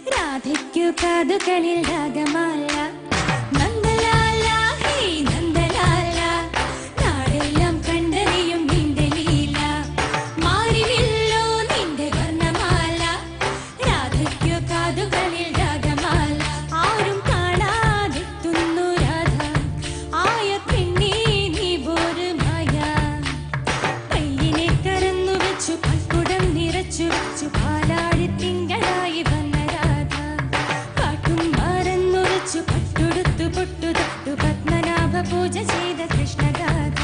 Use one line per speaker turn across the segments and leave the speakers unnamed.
രാധയ്ക്കു കാതുകളിൽ രാഗമാല നന്ദലാല ഹേ നന്ദലാല നാടെല്ലാം കണ്ടറിയും നിന്റെ ലീല മാറിവില്ലോ നിന്റെ വർണ്ണമാല രാധയ്ക്കു കാതുകളിൽ രാഗമാല ആരും കാണാതെത്തുന്നു രാധ ആയ പെണ്ണേ നീ ഒരു മായ കയ്യിനെ കരന്നു വെച്ചു കൽക്കുടം നിറച്ചു വെച്ചു പാലാടി തിങ്കളായി വന്ന രാധ കാട്ടും മറന്നുറച്ചു പട്ടുടുത്തു പൊട്ടു തൊട്ടു പത്മനാഭ പൂജ ചെയ്ത കൃഷ്ണഗാഥ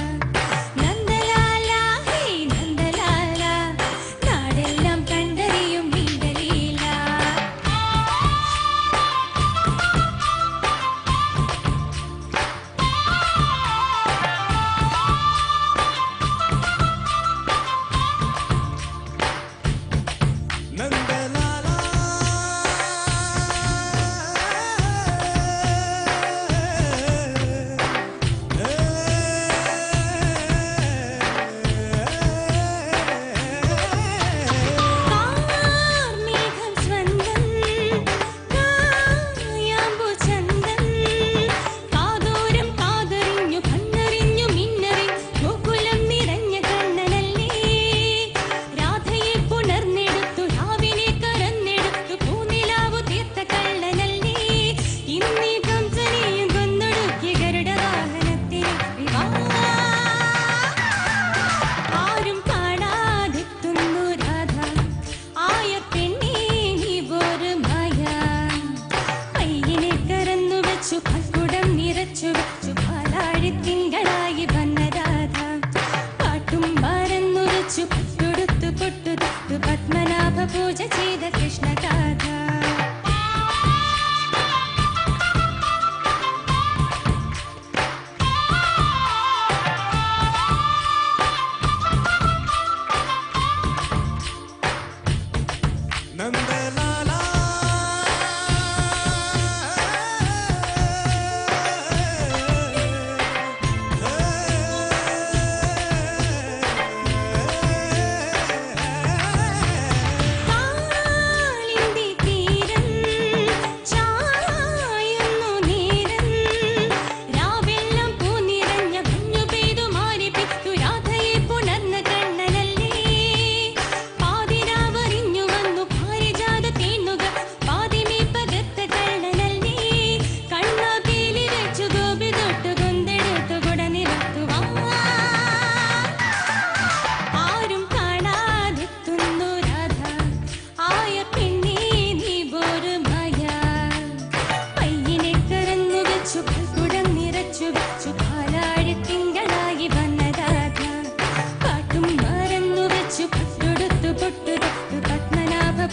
നന്ദലാല ഹേ നന്ദലാല നാടെല്ലാം കണ്ടറിയും നിന്റെ ലീല കൽക്കുടം നിറച്ചു വെച്ചു പാലാടി തിങ്കളായി വന്ന രാധ പാട്ടും മറന്നുറച്ചു പട്ടുടുത്തു പൊട്ടു തൊട്ടു പത്മനാഭ പൂജ ചെയ്ത കൃഷ്ണഗാഥ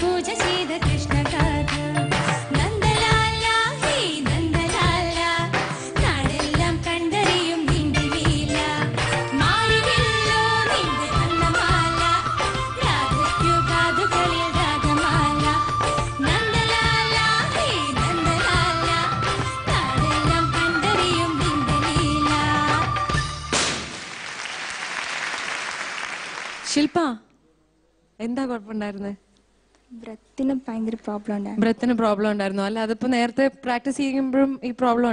പൂജ ചെയ്ത കൃഷ്ണഗാഥ നന്ദലാല ഹേ നന്ദലാല നാടെല്ലാം കണ്ടറിയും നിന്റെ ലീല മാറിവില്ലോ നിന്റെ വർണ്ണമാല രാധയ്ക്കു കാതുകളിൽ രാഗമാല നന്ദലാല ഹേ നന്ദലാല നാടെല്ലാം കണ്ടറിയും നിന്റെ ലീല.
ശില്പ എന്താ കുഴപ്പമുണ്ടായിരുന്നത്?
ബ്രത്തിന് ഭയങ്കര പ്രോബ്ലം ഉണ്ടായിരുന്നു.
ബ്രത്തിന് പ്രോബ്ലം ഉണ്ടായിരുന്നു അല്ല? അതിപ്പോ നേരത്തെ പ്രാക്ടീസ് ചെയ്യുമ്പോഴും ഈ പ്രോബ്ലം